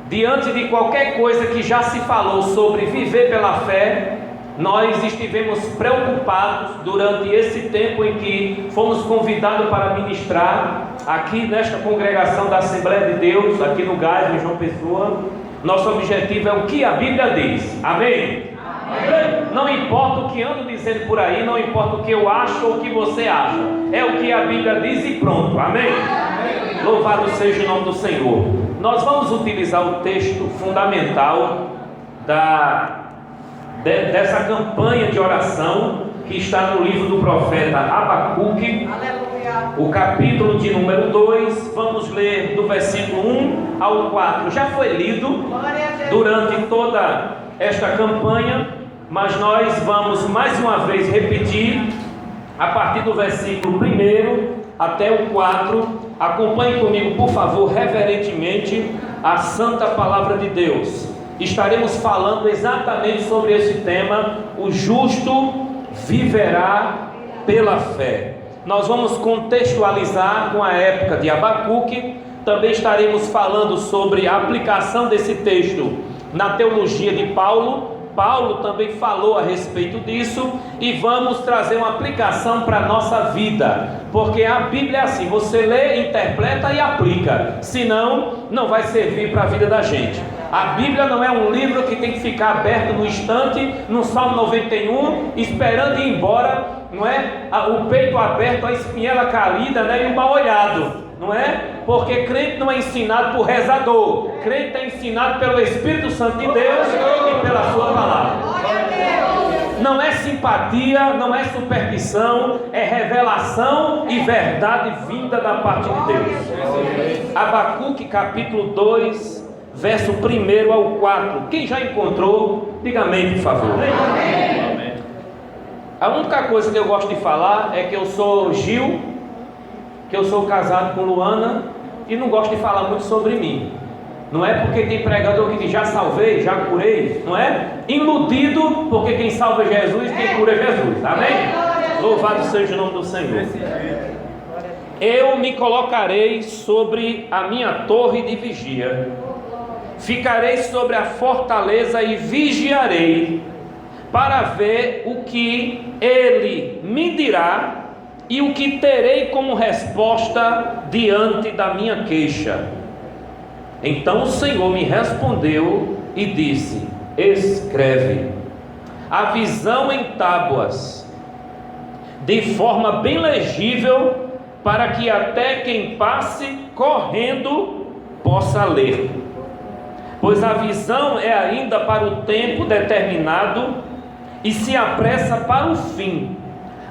diante de qualquer coisa que já se falou sobre viver pela fé, nós estivemos preocupados durante esse tempo em que fomos convidados para ministrar aqui nesta congregação da Assembleia de Deus, aqui no Gás, em João Pessoa. Nosso objetivo é o que a Bíblia diz. Amém? Amém? Não importa o que ando dizendo por aí, não importa o que eu acho ou o que você acha, é o que a Bíblia diz e pronto. Amém? Amém. Louvado seja o nome do Senhor. Nós vamos utilizar o texto fundamental dessa campanha de oração que está no livro do profeta Abacuque. Aleluia. O capítulo de número 2, vamos ler do versículo 1 ao 4. Já foi lido durante toda esta campanha, mas nós vamos mais uma vez repetir a partir do versículo 1 até o 4. Acompanhe comigo, por favor, reverentemente, a santa palavra de Deus. Estaremos falando exatamente sobre esse tema: o justo viverá pela fé. Nós vamos contextualizar com a época de Abacuque. Também estaremos falando sobre a aplicação desse texto na teologia de Paulo. Paulo também falou a respeito disso, e vamos trazer uma aplicação para a nossa vida, porque a Bíblia é assim: você lê, interpreta e aplica, senão não vai servir para a vida da gente. A Bíblia não é um livro que tem que ficar aberto no estante, no Salmo 91, esperando ir embora, não é? O peito aberto, a espinhela caída, né? E o mal olhado, não é? Porque crente não é ensinado por rezador, crente é ensinado pelo Espírito Santo de Deus e pela sua palavra. Não é simpatia, não é superstição, é revelação e verdade vinda da parte de Deus. Abacuque capítulo 2, verso 1 ao 4. Quem já encontrou, diga amém, por favor. Amém. A única coisa que eu gosto de falar é que eu sou Gil, que eu sou casado com Luana, e não gosto de falar muito sobre mim. Não é porque tem pregador que diz já salvei, já curei, não é? Iludido, porque quem salva é Jesus, quem cura é Jesus. Amém? Louvado seja o nome do Senhor. Eu me colocarei sobre a minha torre de vigia, ficarei sobre a fortaleza e vigiarei, para ver o que ele me dirá e o que terei como resposta diante da minha queixa. Então o Senhor me respondeu e disse: escreve a visão em tábuas, de forma bem legível, para que até quem passe correndo possa ler. Pois a visão é ainda para o tempo determinado e se apressa para o fim.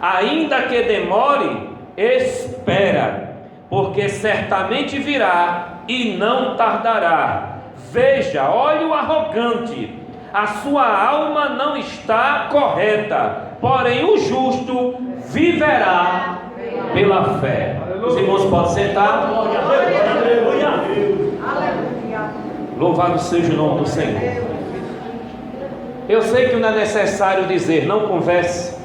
Ainda que demore, espera, porque certamente virá e não tardará. Veja, olha o arrogante, a sua alma não está correta, porém o justo viverá pela fé. Os irmãos podem sentar. Louvado seja o nome do Senhor. Eu sei que não é necessário dizer não converse.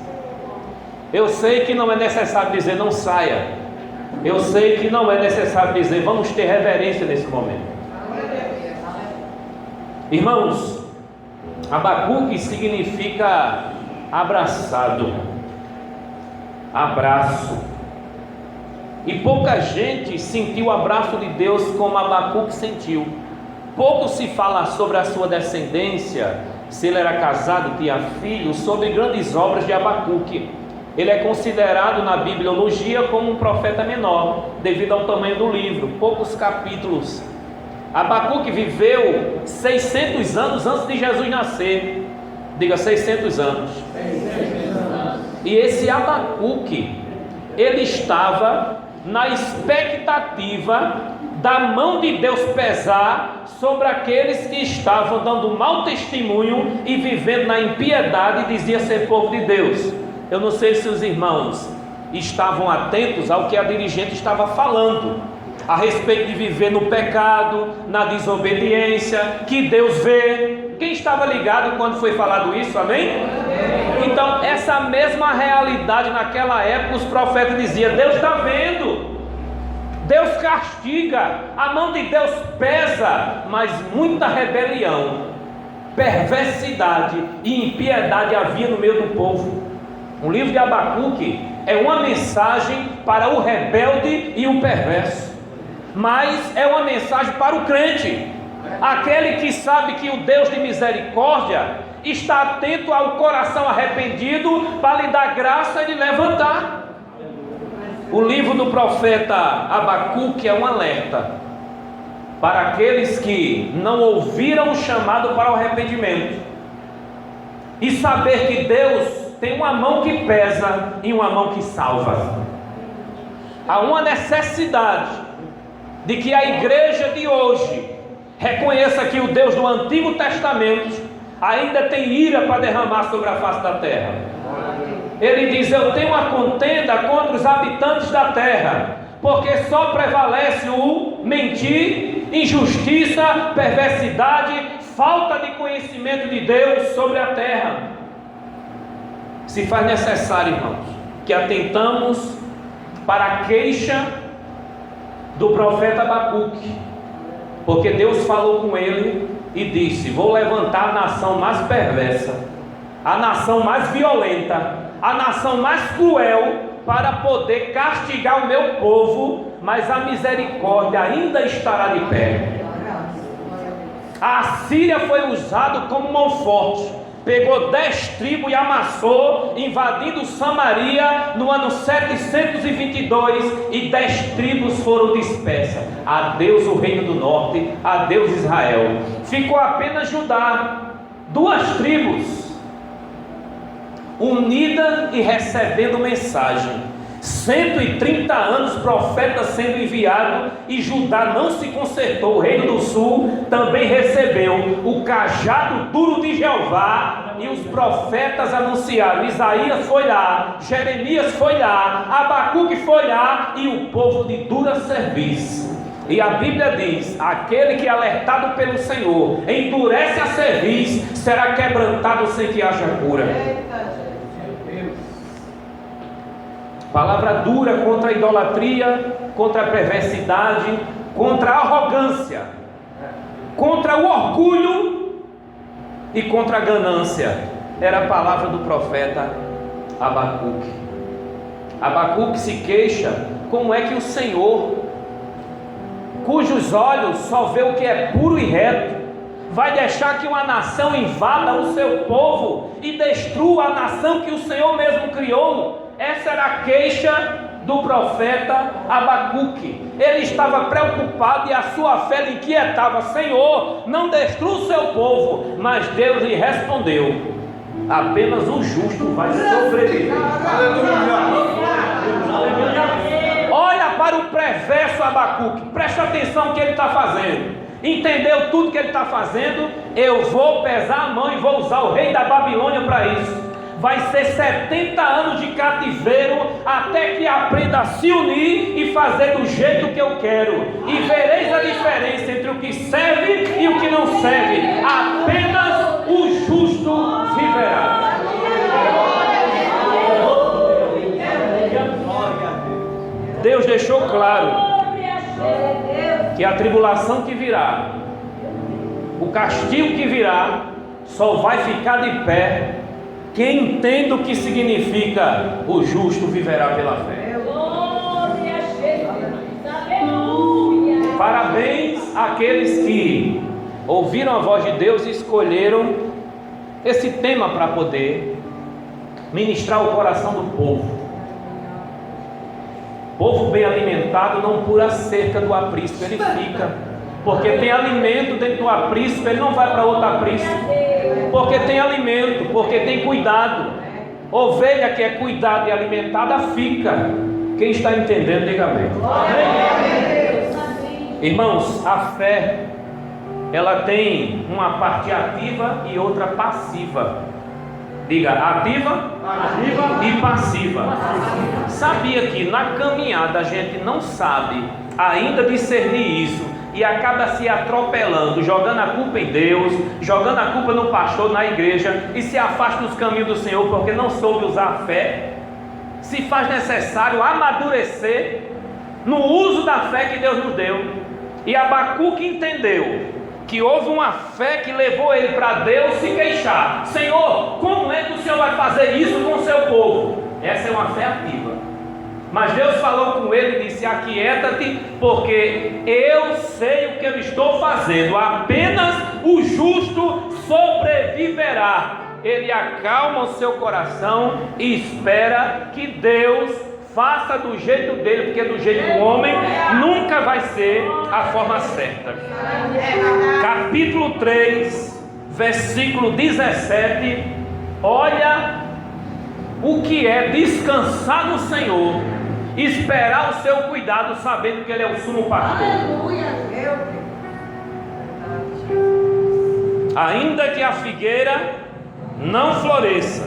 Eu sei que não é necessário dizer não saia. Eu sei que não é necessário dizer vamos ter reverência nesse momento. Irmãos, Abacuque significa abraçado, abraço. E pouca gente sentiu o abraço de Deus como Abacuque sentiu. Pouco se fala sobre a sua descendência, se ele era casado, tinha filhos, sobre grandes obras de Abacuque. Ele é considerado na bibliologia como um profeta menor, devido ao tamanho do livro, poucos capítulos. Abacuque viveu 600 anos antes de Jesus nascer. Diga 600 anos. E esse Abacuque, ele estava na expectativa da mão de Deus pesar sobre aqueles que estavam dando mau testemunho e vivendo na impiedade e dizia ser povo de Deus. Eu não sei se os irmãos estavam atentos ao que a dirigente estava falando a respeito de viver no pecado, na desobediência, que Deus vê. Quem estava ligado quando foi falado isso? Amém? Então essa mesma realidade naquela época os profetas diziam: Deus está vendo. Deus castiga, a mão de Deus pesa, mas muita rebelião, perversidade e impiedade havia no meio do povo. O livro de Abacuque é uma mensagem para o rebelde e o perverso, mas é uma mensagem para o crente, aquele que sabe que o Deus de misericórdia está atento ao coração arrependido para lhe dar graça e lhe levantar. O livro do profeta Abacuque é um alerta para aqueles que não ouviram o chamado para o arrependimento e saber que Deus tem uma mão que pesa e uma mão que salva. Há uma necessidade de que a igreja de hoje reconheça que o Deus do Antigo Testamento ainda tem ira para derramar sobre a face da terra. Ele diz: eu tenho uma contenda contra os habitantes da terra, porque só prevalece o mentir, injustiça, perversidade, falta de conhecimento de Deus sobre a terra. Se faz necessário, irmãos, que atentamos para a queixa do profeta Abacuque, porque Deus falou com ele e disse: vou levantar a nação mais perversa, a nação mais violenta, a nação mais cruel, para poder castigar o meu povo, mas a misericórdia ainda estará de pé. A Assíria foi usada como mão forte, pegou 10 tribos e amassou, invadindo Samaria no ano 722, e 10 tribos foram dispersas. Adeus o reino do norte, adeus Israel. Ficou apenas Judá, 2 tribos, unida e recebendo mensagem. 130 anos profeta sendo enviado, e Judá não se consertou. O reino do sul também recebeu o cajado duro de Jeová, e os profetas anunciaram. Isaías foi lá, Jeremias foi lá, Abacuque foi lá, e o povo de dura serviço. E a Bíblia diz: aquele que é alertado pelo Senhor endurece a cerviz, será quebrantado sem que haja cura. Palavra dura contra a idolatria, contra a perversidade, contra a arrogância, contra o orgulho e contra a ganância. Era a palavra do profeta Abacuque. Abacuque se queixa: como é que o Senhor, cujos olhos só vê o que é puro e reto, vai deixar que uma nação invada o seu povo e destrua a nação que o Senhor mesmo criou? Essa era a queixa do profeta Abacuque. Ele estava preocupado e a sua fé lhe inquietava: Senhor, não destrua o seu povo. Mas Deus lhe respondeu: apenas o justo vai sobreviver. Olha para o perverso Abacuque, presta atenção no que ele está fazendo. Entendeu tudo que ele está fazendo? Eu vou pesar a mão e vou usar o rei da Babilônia para isso. Vai ser 70 anos de cativeiro, até que aprenda a se unir e fazer do jeito que eu quero. E vereis a diferença entre o que serve e o que não serve. Apenas o justo viverá. Deus deixou claro que a tribulação que virá, o castigo que virá, só vai ficar de pé quem entende o que significa o justo viverá pela fé. Parabéns àqueles que ouviram a voz de Deus e escolheram esse tema para poder ministrar o coração do povo. Povo bem alimentado não pula a cerca do aprisco, ele fica, porque tem alimento dentro do aprisco, ele não vai para outro aprisco, porque tem alimento, porque tem cuidado. Ovelha que é cuidada e alimentada fica. Quem está entendendo, diga amém. Irmãos, a fé, ela tem uma parte ativa e outra passiva. Diga, ativa e passiva. Sabia que na caminhada a gente não sabe ainda discernir isso, e acaba se atropelando, jogando a culpa em Deus, jogando a culpa no pastor, na igreja, e se afasta dos caminhos do Senhor porque não soube usar a fé. Se faz necessário amadurecer no uso da fé que Deus nos deu. E Abacuque entendeu que houve uma fé que levou ele para Deus se queixar: Senhor, como é que o Senhor vai fazer isso com o seu povo? Essa é uma fé ativa. Mas Deus falou com ele e disse: aquieta-te, porque eu sei o que eu estou fazendo, apenas o justo sobreviverá. Ele acalma o seu coração e espera que Deus faça do jeito dele, porque do jeito do homem nunca vai ser a forma certa. Capítulo 3, versículo 17. Olha o que é descansar no Senhor, esperar o seu cuidado, sabendo que Ele é o sumo pastor. Ainda que a figueira não floresça,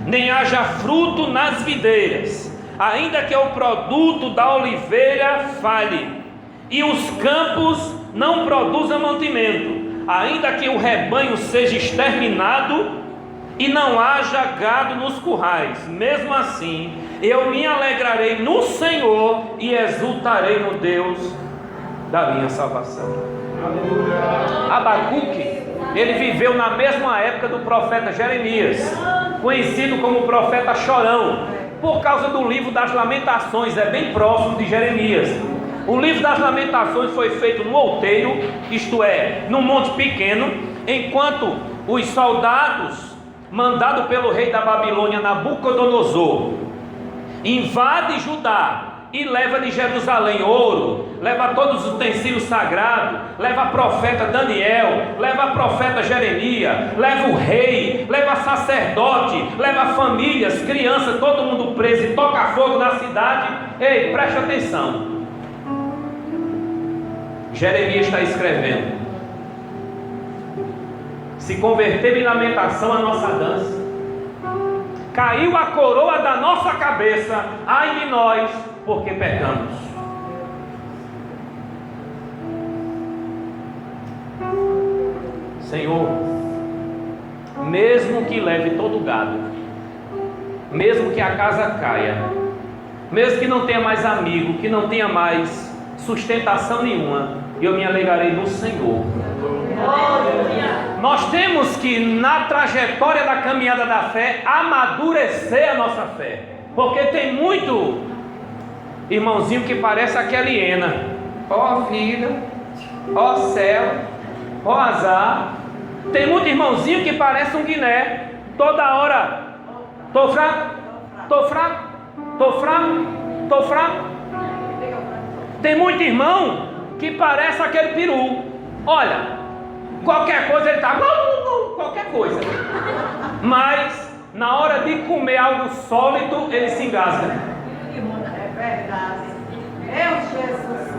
nem haja fruto nas videiras, ainda que o produto da oliveira falhe, e os campos não produzam mantimento, ainda que o rebanho seja exterminado e não haja gado nos currais, mesmo assim eu me alegrarei no Senhor e exultarei no Deus da minha salvação. Abacuque, ele viveu na mesma época do profeta Jeremias, conhecido como profeta chorão, por causa do livro das Lamentações. É bem próximo de Jeremias. O livro das Lamentações foi feito no outeiro, isto é, num monte pequeno, enquanto os soldados, mandados pelo rei da Babilônia, Nabucodonosor, invade Judá e leva de Jerusalém ouro, leva todos os utensílios sagrados, leva profeta Daniel, leva profeta Jeremias, leva o rei, leva sacerdote, leva famílias, crianças, todo mundo preso e toca fogo na cidade. Ei, preste atenção. Jeremias está escrevendo: se converteu em lamentação a nossa dança, caiu a coroa da nossa cabeça, ai de nós, porque pecamos. Senhor, mesmo que leve todo o gado, mesmo que a casa caia, mesmo que não tenha mais amigo, que não tenha mais sustentação nenhuma, eu me alegrarei no Senhor. Nós temos que, na trajetória da caminhada da fé, amadurecer a nossa fé, porque tem muito irmãozinho que parece aquela hiena: ó vida, ó céu, ó azar. Tem muito irmãozinho que parece um guiné, toda hora: tô fraco, tô fraco, tô fraco, tô fraco. Tem muito irmão que parece aquele peru. Olha, qualquer coisa ele está, qualquer coisa, mas na hora de comer algo sólido ele se engasga. É verdade. Meu Jesus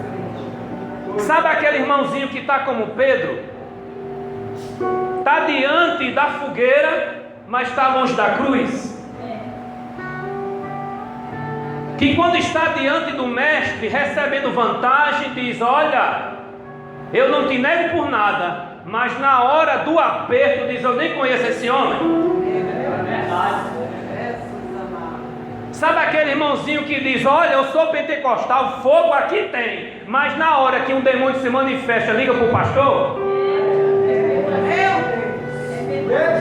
Cristo. Sabe aquele irmãozinho que está como Pedro? Está diante da fogueira, mas está longe da cruz. Que quando está diante do mestre, recebendo vantagem, diz: olha, eu não te nego por nada, mas na hora do aperto diz: eu nem conheço esse homem. É verdade. Sabe aquele irmãozinho que diz: olha, eu sou pentecostal, fogo aqui tem, mas na hora que um demônio se manifesta, liga para o pastor?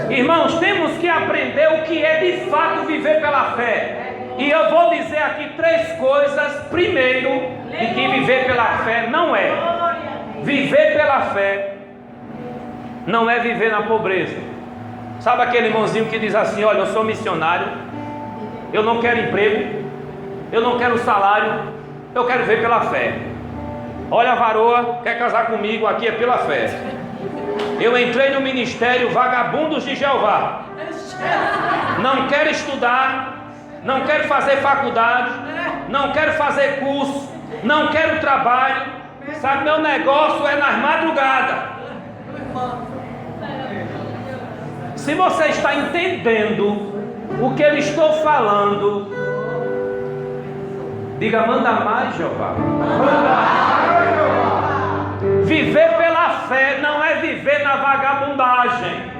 Irmãos, temos que aprender o que é de fato viver pela fé. E eu vou dizer aqui 3 coisas. Primeiro, de que viver pela fé não é. Viver pela fé não é viver na pobreza. Sabe aquele irmãozinho que diz assim: olha, eu sou missionário, eu não quero emprego, eu não quero salário, eu quero viver pela fé. Olha a varoa, quer casar comigo, aqui é pela fé. Eu entrei no ministério Vagabundos de Jeová. Não quero estudar, não quero fazer faculdade, não quero fazer curso, não quero trabalho. Sabe, meu negócio é nas madrugadas. Se você está entendendo o que eu estou falando, diga: manda mais, Jeová. Viver pela fé não é viver na vagabundagem.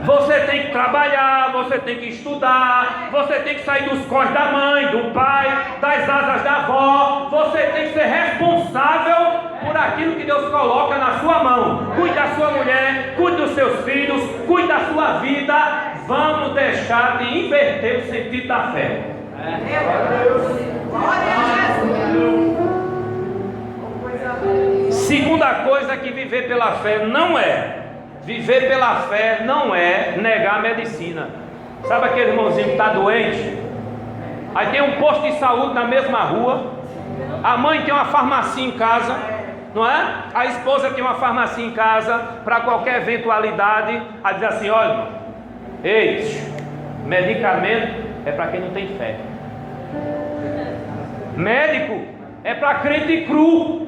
Você tem que trabalhar, você tem que estudar, você tem que sair dos corres da mãe, do pai, das asas da avó. Você tem que ser responsável por aquilo que Deus coloca na sua mão. Cuide da sua mulher, cuide dos seus filhos, cuide da sua vida. Vamos deixar de inverter o sentido da fé. Segunda coisa que viver pela fé não é. Viver pela fé não é negar a medicina. Sabe aquele irmãozinho que está doente? Aí tem um posto de saúde na mesma rua. A mãe tem uma farmácia em casa, não é? A esposa tem uma farmácia em casa para qualquer eventualidade. Aí diz assim: olha, irmão, ei, medicamento é para quem não tem fé. Médico é para crente cru.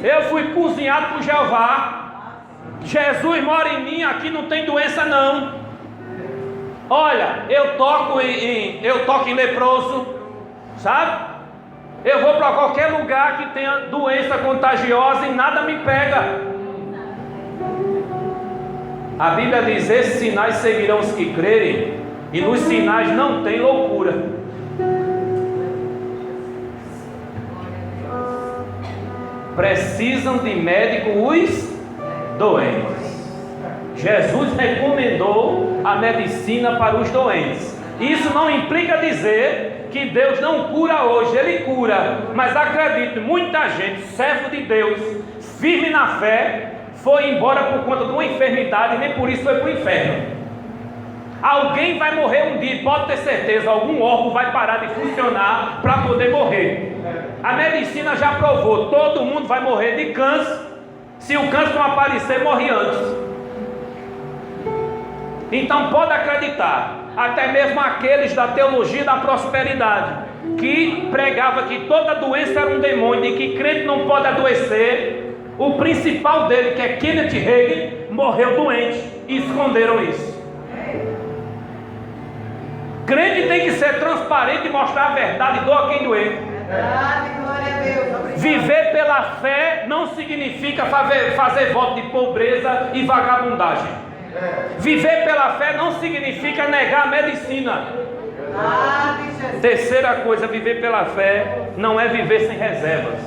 Eu fui cozinhado por Jeová. Jesus mora em mim, aqui não tem doença não. Olha, eu toco em leproso, sabe? Eu vou para qualquer lugar que tenha doença contagiosa e nada me pega. A Bíblia diz: esses sinais seguirão os que crerem, e nos sinais não tem loucura. Precisam de médico os doentes. Jesus recomendou a medicina para os doentes. Isso não implica dizer que Deus não cura hoje, Ele cura. Mas acredite, muita gente, servo de Deus, firme na fé, foi embora por conta de uma enfermidade e nem por isso foi para o inferno. Alguém vai morrer um dia, pode ter certeza, algum órgão vai parar de funcionar para poder morrer. A medicina já provou, todo mundo vai morrer de câncer. Se o câncer não aparecer, morre antes. Então pode acreditar, até mesmo aqueles da teologia da prosperidade, que pregava que toda doença era um demônio e que crente não pode adoecer, o principal dele, que é Kenneth Hagin, morreu doente e esconderam isso. Crente tem que ser transparente e mostrar a verdade, doa quem doer. Viver pela fé não significa fazer voto de pobreza e vagabundagem. Viver pela fé não significa negar a medicina. Terceira coisa, viver pela fé não é viver sem reservas.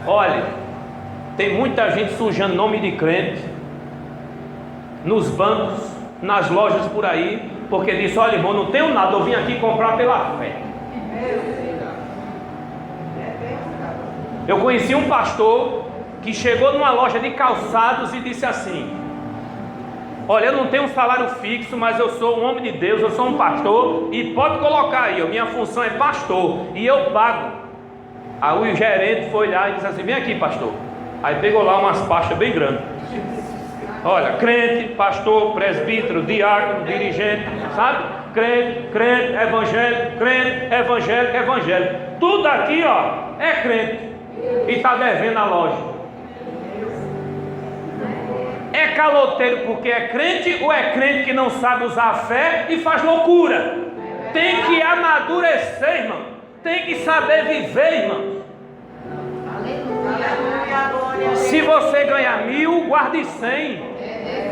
Olha, tem muita gente sujando nome de crente nos bancos, nas lojas por aí, porque diz: olha, irmão, não tenho nada, eu vim aqui comprar pela fé. Eu conheci um pastor que chegou numa loja de calçados e disse assim: olha, eu não tenho um salário fixo, mas eu sou um homem de Deus, eu sou um pastor, e pode colocar aí, minha função é pastor, e eu pago. Aí o gerente foi lá e disse assim: vem aqui, pastor. Aí pegou lá umas pastas bem grandes. Olha, crente, pastor, presbítero, diácono, dirigente, sabe? Crente, evangélico, evangélico. Tudo aqui, ó, é crente. E está devendo a loja. É caloteiro porque é crente, ou é crente que não sabe usar a fé e faz loucura? Tem que amadurecer, irmão. Tem que saber viver, irmão. Se você ganhar 1.000, guarde 100.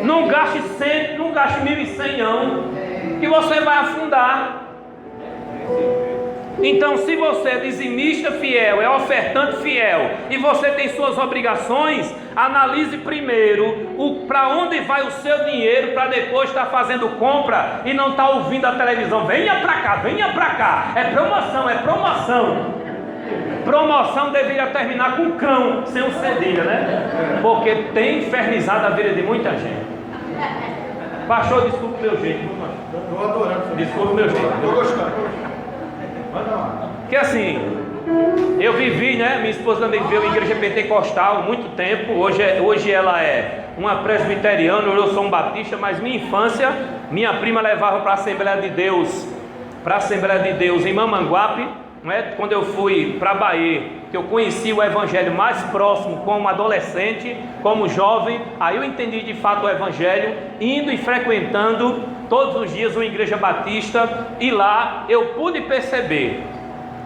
Não gaste 100, não gaste 1.100 não, que você vai afundar. Então, se você é dizimista fiel, é ofertante fiel, e você tem suas obrigações, analise primeiro para onde vai o seu dinheiro, para depois estar fazendo compra e não estar ouvindo a televisão. Venha para cá, é promoção. Promoção deveria terminar com cão, sem um cedilha, né? Porque tem infernizado a vida de muita gente. Pastor, desculpa o meu jeito. Estou adorando. Desculpa o meu jeito. Estou gostando. Porque assim, eu vivi, né? Minha esposa também viveu em igreja pentecostal muito tempo. Hoje ela é uma presbiteriana, eu sou um batista, mas minha infância, minha prima levava para a Assembleia de Deus em Mamanguape, né? Quando eu fui para Bahia, que eu conheci o evangelho mais próximo como adolescente, como jovem, aí eu entendi de fato o evangelho, indo e frequentando todos os dias uma igreja batista, e lá eu pude perceber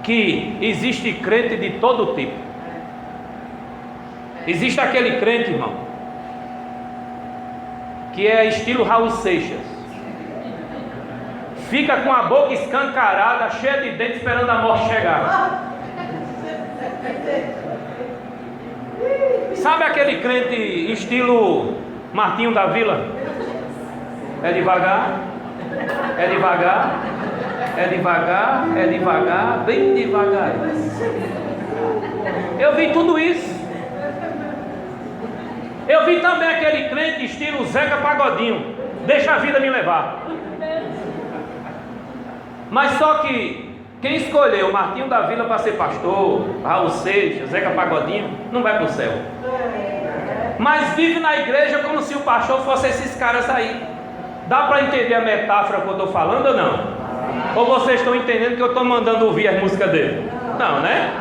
que existe crente de todo tipo. Existe aquele crente, irmão, que é estilo Raul Seixas, fica com a boca escancarada, cheia de dentes, esperando a morte chegar. Sabe aquele crente estilo Martinho da Vila? É devagar, é devagar, é devagar, é devagar, bem devagar. Eu vi tudo isso. Eu vi também aquele crente estilo Zeca Pagodinho. Deixa a vida me levar. Mas só que quem escolheu Martinho da Vila para ser pastor, Raul Seixas, Zeca Pagodinho, não vai para o céu. Mas vive na igreja como se o pastor fosse esses caras aí. Dá para entender a metáfora que eu estou falando ou não? Ou vocês estão entendendo que eu estou mandando ouvir as músicas dele? Não, né?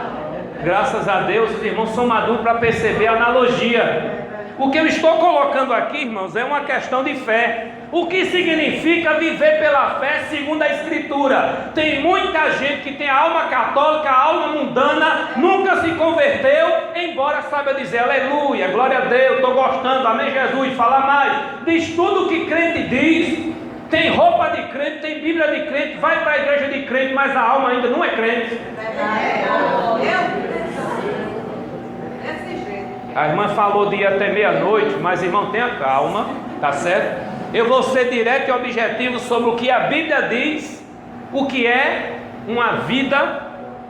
Graças a Deus, os irmãos são maduros para perceber a analogia. O que eu estou colocando aqui, irmãos, é uma questão de fé. O que significa viver pela fé segundo a Escritura? Tem muita gente que tem a alma católica, a alma mundana, nunca se converteu, embora saiba dizer aleluia, glória a Deus, estou gostando, amém Jesus, fala mais. Diz tudo o que crente diz, tem roupa de crente, tem Bíblia de crente, vai para a igreja de crente, mas a alma ainda não é crente. A irmã falou de ir até meia-noite, mas irmão, tenha calma, tá certo? Eu vou ser direto e objetivo sobre o que a Bíblia diz, o que é uma vida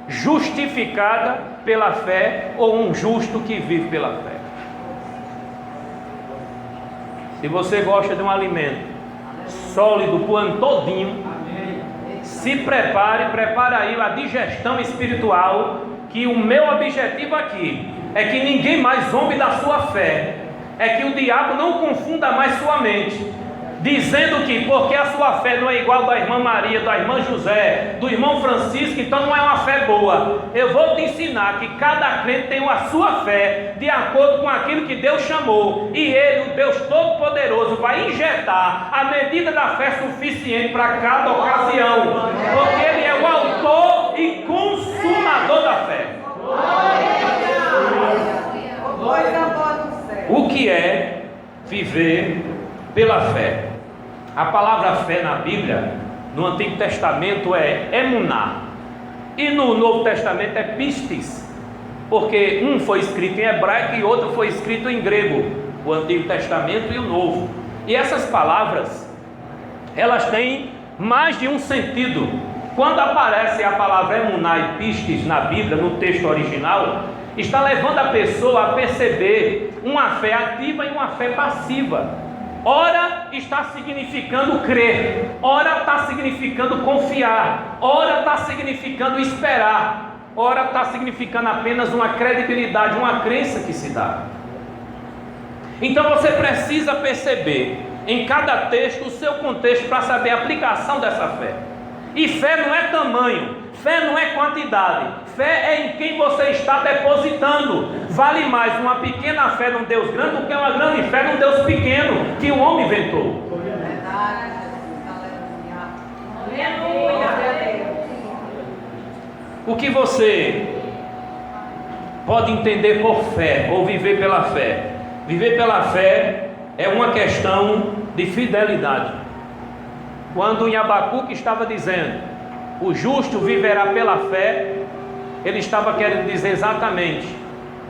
justificada pela fé, ou um justo que vive pela fé. Se você gosta de um alimento sólido o ano todinho, se prepare aí a digestão espiritual, que o meu objetivo aqui é que ninguém mais zombe da sua fé, é que o diabo não confunda mais sua mente, dizendo que porque a sua fé não é igual da irmã Maria, da irmã José, do irmão Francisco, então não é uma fé boa. Eu vou te ensinar que cada crente tem a sua fé de acordo com aquilo que Deus chamou, e Ele, o Deus Todo-Poderoso, vai injetar a medida da fé suficiente para cada ocasião, porque Ele é o autor e consumador da fé. O que é viver pela fé? A palavra fé na Bíblia, no Antigo Testamento é emuná, e no Novo Testamento é pistis, porque um foi escrito em hebraico e outro foi escrito em grego, o Antigo Testamento e o Novo. E essas palavras, elas têm mais de um sentido. Quando aparece a palavra emuná e pistis na Bíblia, no texto original, está levando a pessoa a perceber uma fé ativa e uma fé passiva. Ora está significando crer, ora está significando confiar, ora está significando esperar, ora está significando apenas uma credibilidade, uma crença que se dá. Então você precisa perceber em cada texto o seu contexto para saber a aplicação dessa fé. E fé não é tamanho, fé não é quantidade, fé é em quem você está depositando. Vale mais uma pequena fé num Deus grande do que uma grande fé num Deus pequeno que o homem inventou. O que você pode entender por fé ou viver pela fé? Viver pela fé é uma questão de fidelidade. Quando em Abacuque estava dizendo, o justo viverá pela fé, ele estava querendo dizer exatamente,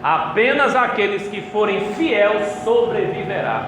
apenas aqueles que forem fiéis sobreviverá.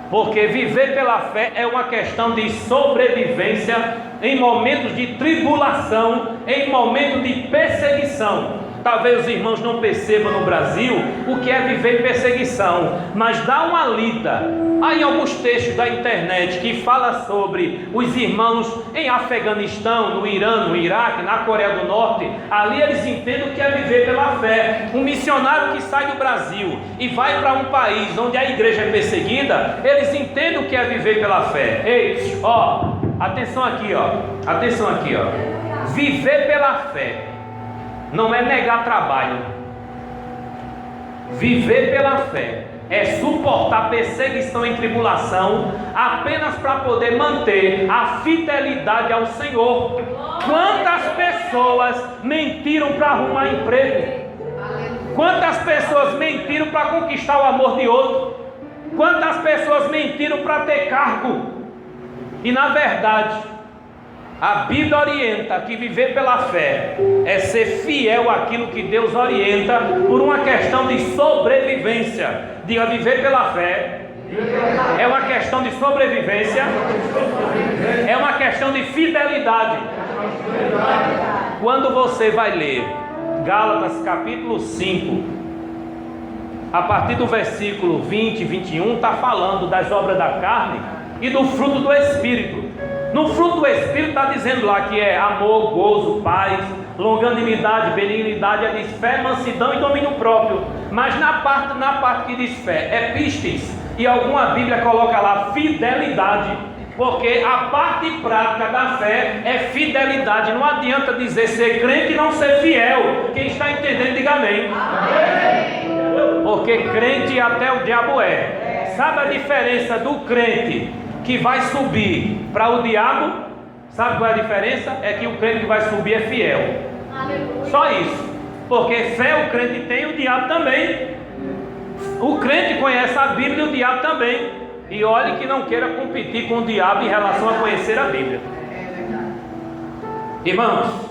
Porque viver pela fé é uma questão de sobrevivência em momentos de tribulação, em momentos de perseguição. Talvez os irmãos não percebam no Brasil o que é viver perseguição, mas dá uma lida. Há em alguns textos da internet que fala sobre os irmãos em Afeganistão, no Irã, no Iraque, na Coreia do Norte. Ali eles entendem o que é viver pela fé. Um missionário que sai do Brasil e vai para um país onde a igreja é perseguida, eles entendem o que é viver pela fé. Ei, atenção aqui, atenção aqui, viver pela fé não é negar trabalho. Viver pela fé é suportar perseguição e tribulação apenas para poder manter a fidelidade ao Senhor. Quantas pessoas mentiram para arrumar emprego? Quantas pessoas mentiram para conquistar o amor de outro? Quantas pessoas mentiram para ter cargo? E na verdade, A Bíblia orienta que viver pela fé é ser fiel àquilo que Deus orienta por uma questão de sobrevivência. Diga, viver pela fé é uma questão de sobrevivência, é uma questão de fidelidade. Quando você vai ler Gálatas capítulo 5, a partir do versículo 20 e 21, está falando das obras da carne e do fruto do Espírito. No fruto do Espírito está dizendo lá que é amor, gozo, paz, longanimidade, benignidade, diz fé, mansidão e domínio próprio. Mas na parte que diz fé, é pistes, e alguma Bíblia coloca lá fidelidade, porque a parte prática da fé é fidelidade. Não adianta dizer ser crente e não ser fiel. Quem está entendendo, diga amém. Porque crente até o diabo é. Sabe a diferença do crente que vai subir para o diabo? Sabe qual é a diferença? É que o crente que vai subir é fiel. Só isso. Porque fé o crente tem, o diabo também. O crente conhece a Bíblia e o diabo também. E olhe que não queira competir com o diabo em relação a conhecer a Bíblia. Irmãos,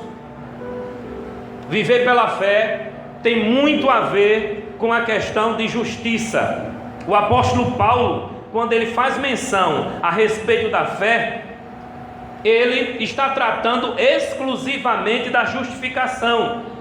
viver pela fé tem muito a ver com a questão de justiça. O apóstolo Paulo, quando ele faz menção a respeito da fé, ele está tratando exclusivamente da justificação.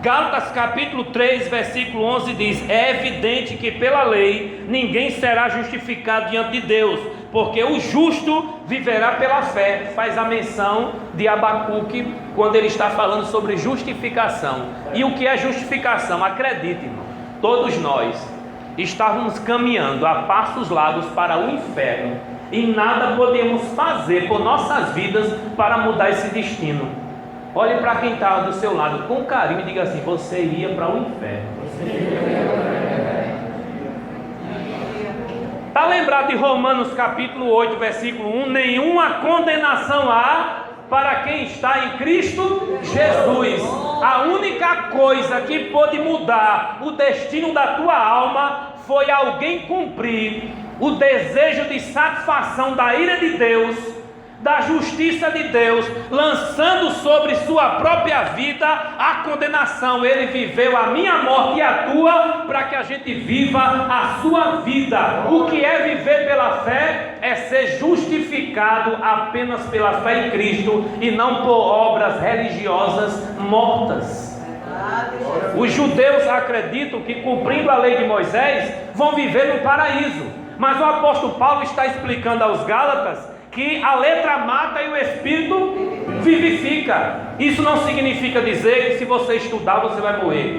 Gálatas capítulo 3, versículo 11 diz: é evidente que pela lei ninguém será justificado diante de Deus, porque o justo viverá pela fé. Faz a menção de Abacuque quando ele está falando sobre justificação. E o que é justificação? Acredite, irmão, todos nós estávamos caminhando a passos largos para o inferno e nada podemos fazer por nossas vidas para mudar esse destino. Olhe para quem está do seu lado com carinho e diga assim: você iria para o inferno. Está lembrado de Romanos capítulo 8, versículo 1? Nenhuma condenação há para quem está em Cristo Jesus. A única coisa que pôde mudar o destino da tua alma foi alguém cumprir o desejo de satisfação da ira de Deus, da justiça de Deus, lançando sobre sua própria vida a condenação. Ele viveu a minha morte e a tua, para que a gente viva a sua vida. O que é viver pela fé? É ser justificado apenas pela fé em Cristo e não por obras religiosas mortas. Os judeus acreditam que, cumprindo a lei de Moisés, vão viver no paraíso. Mas o apóstolo Paulo está explicando aos Gálatas que a letra mata e o Espírito vivifica. Isso não significa dizer que se você estudar você vai morrer.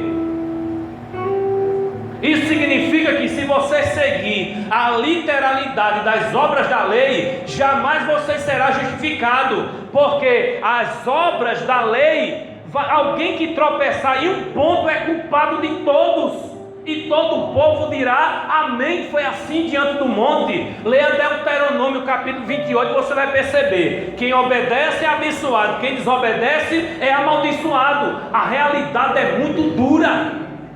Isso significa que se você seguir a literalidade das obras da lei, jamais você será justificado, porque as obras da lei, alguém que tropeçar em um ponto é culpado de todos. E todo o povo dirá amém. Foi assim diante do monte. Leia Deuteronômio capítulo 28, você vai perceber: quem obedece é abençoado, quem desobedece é amaldiçoado. A realidade é muito dura.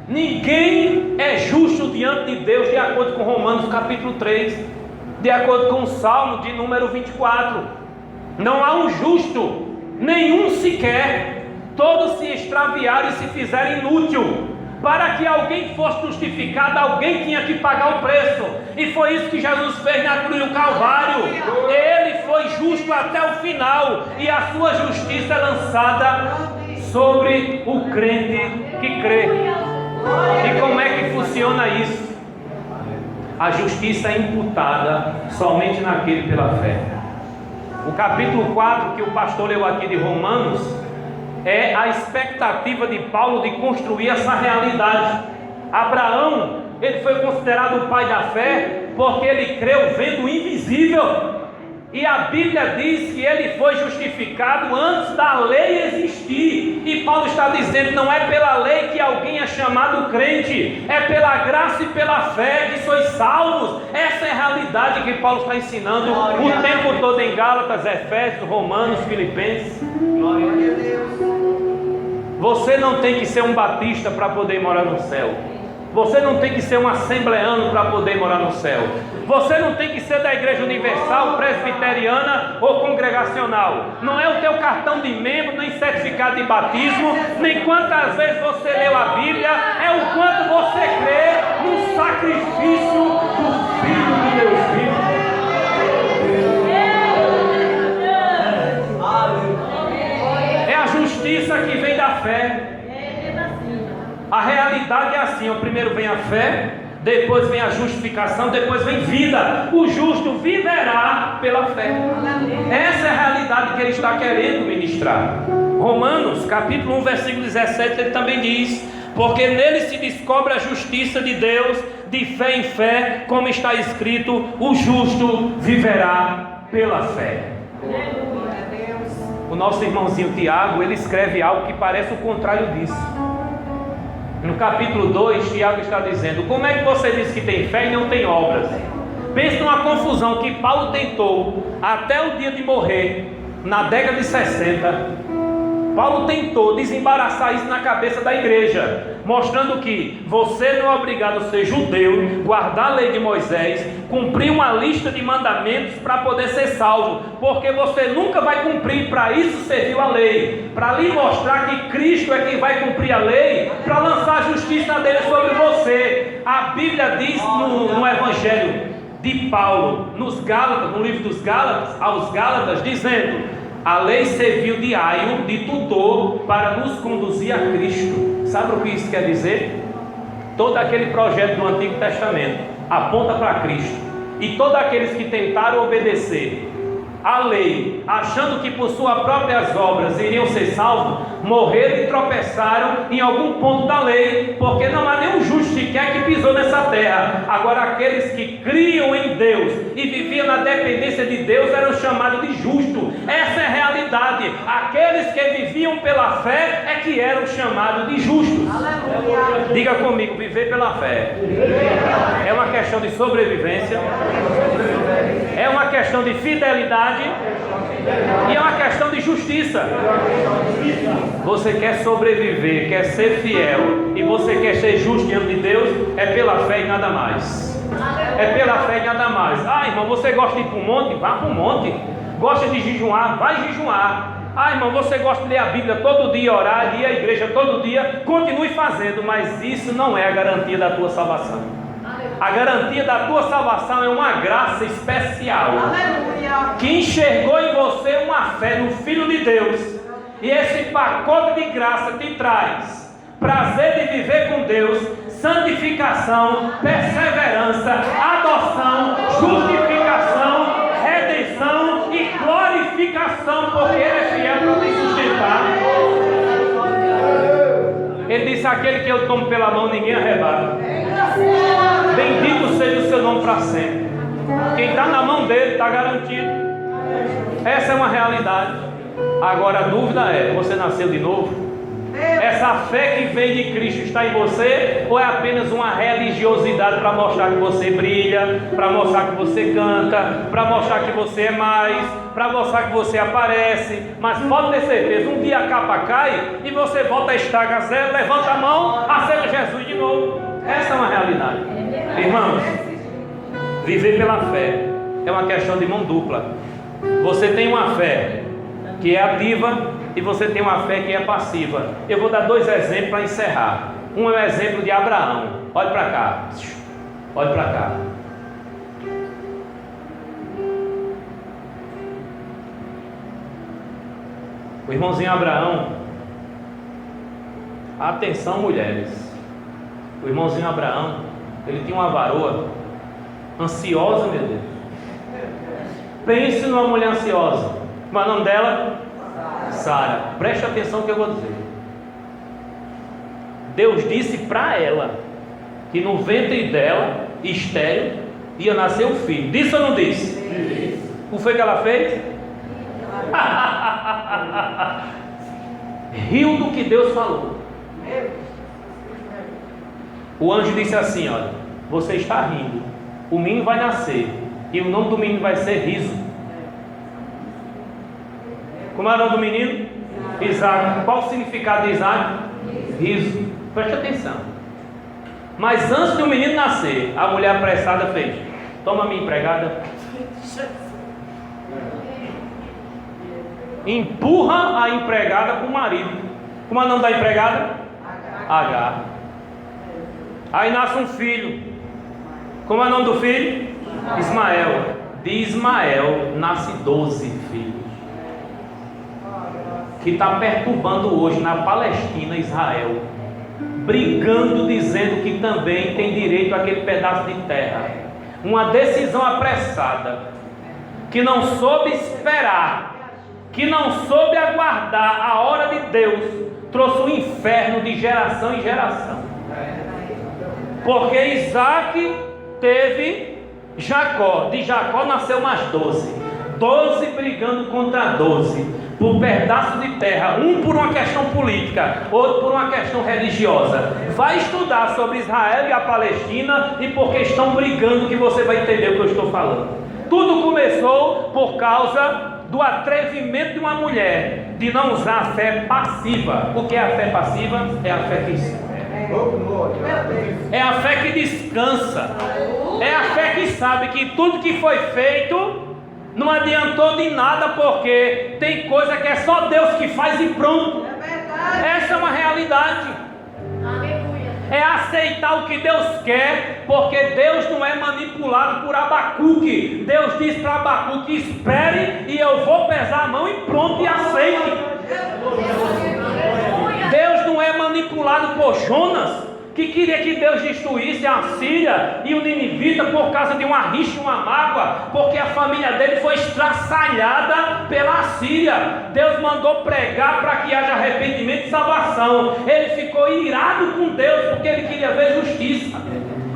Ninguém é justo diante de Deus, de acordo com Romanos capítulo 3, de acordo com o Salmo de número 24. Não há um justo, nenhum sequer. Todos se extraviaram e se fizeram inútil. Para que alguém fosse justificado, alguém tinha que pagar o preço. E foi isso que Jesus fez na cruz do Calvário. Ele foi justo até o final, e a sua justiça é lançada sobre o crente que crê. E como é que funciona isso? A justiça é imputada somente naquele pela fé. O capítulo 4 que o pastor leu aqui de Romanos é a expectativa de Paulo de construir essa realidade. Abraão, ele foi considerado o pai da fé porque ele creu vendo o invisível. E a Bíblia diz que ele foi justificado antes da lei existir. E Paulo está dizendo: não é pela lei que alguém é chamado crente, é pela graça e pela fé que sois salvos. Essa é a realidade que Paulo está ensinando o tempo todo em Gálatas, Efésios, Romanos, Filipenses. Glória a Deus. Você não tem que ser um batista para poder morar no céu. Você não tem que ser um assembleano para poder morar no céu. Você não tem que ser da Igreja Universal, Presbiteriana ou Congregacional. Não é o teu cartão de membro, nem certificado de batismo, nem quantas vezes você leu a Bíblia, é o quanto você crê no sacrifício do Filho de Deus vivo. É a justiça que vem da fé. A realidade é assim, ó, primeiro vem a fé, depois vem a justificação, depois vem vida. O justo viverá pela fé. Essa é a realidade que ele está querendo ministrar. Romanos capítulo 1 versículo 17, ele também diz: porque nele se descobre a justiça de Deus, de fé em fé, como está escrito, o justo viverá pela fé. O nosso irmãozinho Tiago, ele escreve algo que parece o contrário disso. No capítulo 2, Tiago está dizendo: como é que você diz que tem fé e não tem obras? Pense numa confusão que Paulo tentou até o dia de morrer, na década de 60. Paulo tentou desembaraçar isso na cabeça da igreja, mostrando que você não é obrigado a ser judeu, guardar a lei de Moisés, cumprir uma lista de mandamentos para poder ser salvo, porque você nunca vai cumprir. Para isso serviu a lei, para lhe mostrar que Cristo é quem vai cumprir a lei, para lançar a justiça dele sobre você. A Bíblia diz no Evangelho de Paulo, nos Gálatas, no livro dos Gálatas, aos Gálatas, dizendo: a lei serviu de aio, de tutor, para nos conduzir a Cristo. Sabe o que isso quer dizer? Todo aquele projeto do Antigo Testamento aponta para Cristo. E todos aqueles que tentaram obedecer a lei, achando que por suas próprias obras iriam ser salvos, morreram e tropeçaram em algum ponto da lei, porque não há nenhum justo sequer que pisou nessa terra. Agora, aqueles que criam em Deus e viviam na dependência de Deus eram chamados de justos. Essa é a realidade. Aqueles que viviam pela fé é que eram chamados de justos. Aleluia. Diga comigo: viver pela fé é uma questão de sobrevivência, é uma questão de fidelidade e é uma questão de justiça. Você quer sobreviver, quer ser fiel e você quer ser justo diante de Deus, é pela fé e nada mais. É pela fé e nada mais. Ah, irmão, você gosta de ir para o monte? Vá para o monte. Gosta de jejuar? Vai jejuar. Ah, irmão, você gosta de ler a Bíblia todo dia, orar, ir à igreja todo dia? Continue fazendo, mas isso não é a garantia da tua salvação. A garantia da tua salvação é uma graça especial. Aleluia. Que enxergou em você uma fé no Filho de Deus. E esse pacote de graça te traz prazer de viver com Deus, santificação, perseverança, adoção, justificação, redenção e glorificação, porque Ele é fiel para te sustentar. Ele disse: aquele que eu tomo pela mão ninguém arrebata. Bendito seja o seu nome para sempre. Quem está na mão dele está garantido. Essa é uma realidade. Agora a dúvida é: você nasceu de novo? Essa fé que vem de Cristo está em você, ou é apenas uma religiosidade para mostrar que você brilha, para mostrar que você canta, para mostrar que você é mais, para mostrar que você aparece? Mas pode ter certeza, um dia a capa cai e você volta a estaca zero, levanta a mão, aceita Jesus de novo. Essa é uma realidade. Irmãos, viver pela fé é uma questão de mão dupla. Você tem uma fé que é ativa e você tem uma fé que é passiva. Eu vou dar dois exemplos para encerrar. Um é o exemplo de Abraão. Olhe para cá. Olhe para cá. O irmãozinho Abraão. Atenção, mulheres. O irmãozinho Abraão, ele tinha uma varoa ansiosa, meu Deus. Pense numa mulher ansiosa. Qual é o nome dela? Sara. Preste atenção no que eu vou dizer. Deus disse para ela que no ventre dela, estéril, ia nascer um filho. Disse ou não disse? Disse. O que foi que ela fez? Riu do que Deus falou. O anjo disse assim: olha, você está rindo, o menino vai nascer e o nome do menino vai ser Riso. Como é o nome do menino? Isaac. Qual o significado de Isaac? Riso. Preste atenção. Mas antes do menino nascer, a mulher apressada fez: Toma minha empregada. Empurra a empregada para o marido. Como é o nome da empregada? Agar. Aí nasce um filho. Como é o nome do filho? Ismael. De Ismael nasce 12 filhos. Que está perturbando hoje na Palestina, Israel, brigando, dizendo que também tem direito àquele pedaço de terra. Uma decisão apressada, que não soube esperar, que não soube aguardar a hora de Deus, trouxe o inferno de geração em geração. Porque Isaac teve Jacó, de Jacó nasceu mais 12 brigando contra 12, por um pedaço de terra, um por uma questão política, outro por uma questão religiosa. Vai estudar sobre Israel e a Palestina e porque estão brigando, que você vai entender o que eu estou falando. Tudo começou por causa do atrevimento de uma mulher de não usar a fé passiva. O que é a fé passiva? É a fé que é a fé que descansa, é a fé que sabe que tudo que foi feito não adiantou de nada, porque tem coisa que é só Deus que faz e pronto. Essa é uma realidade. É aceitar o que Deus quer, porque Deus não é manipulado por Abacuque. Deus diz para Abacuque: espere e eu vou pesar a mão e pronto, e aceite. Deus não é manipulado por Jonas, que queria que Deus destruísse a Síria e o Ninivita por causa de uma rixa, uma mágoa, porque a família dele foi estraçalhada pela Síria. Deus mandou pregar para que haja arrependimento e salvação. Ele ficou irado com Deus porque ele queria ver justiça,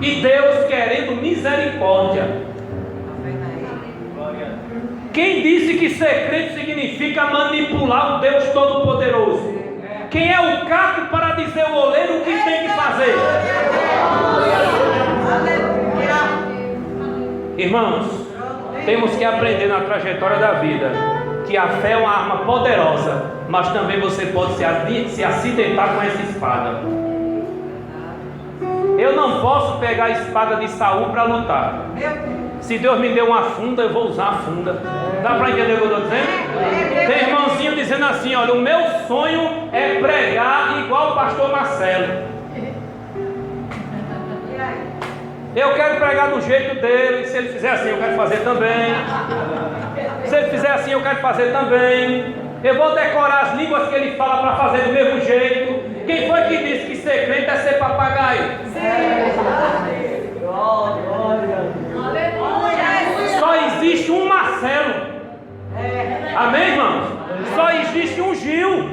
e Deus querendo misericórdia. Quem disse que ser crente significa manipular o Deus Todo-Poderoso? Quem é o caco para dizer ao oleiro o que tem que fazer? Irmãos, temos que aprender na trajetória da vida que a fé é uma arma poderosa, mas também você pode se acidentar com essa espada. Eu não posso pegar a espada de Saul para lutar. Se Deus me deu uma funda, eu vou usar a funda. Dá para entender o que eu estou dizendo? Tem irmãozinho dizendo assim: olha, o meu sonho é pregar igual o pastor Marcelo. Eu quero pregar do jeito dele. Se ele fizer assim, eu quero fazer também. Se ele fizer assim, eu quero fazer também. Eu vou decorar as línguas que ele fala para fazer do mesmo jeito. Quem foi que disse que ser crente é ser papagaio? Só existe um Marcelo. Amém, irmãos? Só existe um Gil.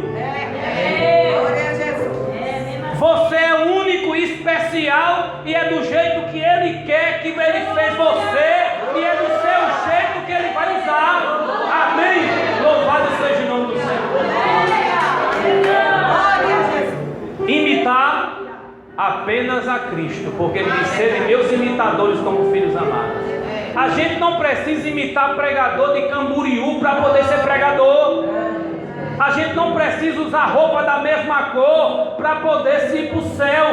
Você é único e especial, e é do jeito que Ele quer, que Ele fez você, e é do seu jeito que Ele vai usar. Amém? Louvado seja o nome do Senhor. Imitar apenas a Cristo, porque Ele diz: serem meus imitadores como filhos amados. A gente não precisa imitar pregador de Camboriú para poder ser pregador. A gente não precisa usar roupa da mesma cor para poder se ir para o céu.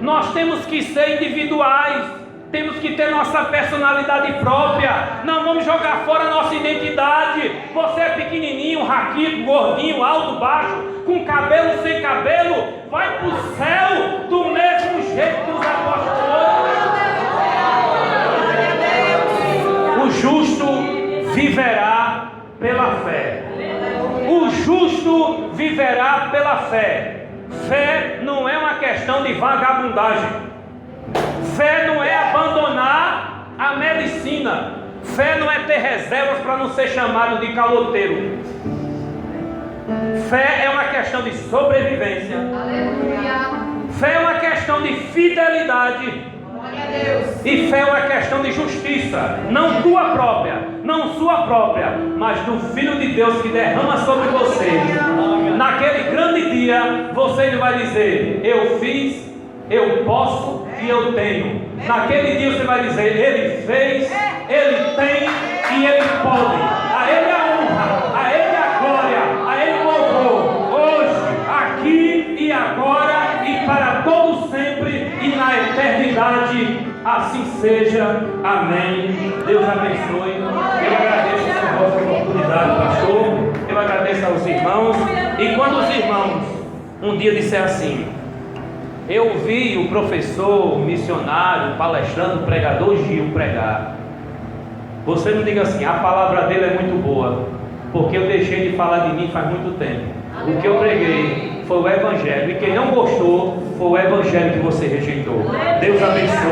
Nós temos que ser individuais, temos que ter nossa personalidade própria. Não vamos jogar fora a nossa identidade. Você é pequenininho, raquítico, gordinho, alto, baixo, com cabelo, sem cabelo, vai para o céu do mesmo jeito que os apóstolos foram. O justo viverá pela fé. O justo viverá pela fé. Fé não é uma questão de vagabundagem. Fé não é abandonar a medicina. Fé não é ter reservas para não ser chamado de caloteiro. Fé é uma questão de sobrevivência. Fé é uma questão de fidelidade. E fé é uma questão de justiça, não tua própria, não sua própria, mas do Filho de Deus que derrama sobre você. Naquele grande dia, você vai dizer: eu fiz, eu posso e eu tenho. Naquele dia você vai dizer: Ele fez, Ele tem e Ele pode. A Ele a honra, a Ele a glória, a Ele o louvor, hoje, aqui e agora e para todo sempre e na eternidade. Assim seja. Amém. Deus abençoe. Eu agradeço essa vossa oportunidade, pastor. Eu agradeço aos irmãos. E quando os irmãos um dia disser assim: eu vi o professor, o missionário, o palestrante, o pregador Gil pregar, você não diga assim: a palavra dele é muito boa, porque eu deixei de falar de mim faz muito tempo. O que eu preguei foi o evangelho, e quem não gostou foi o evangelho que você rejeitou. Deus abençoe.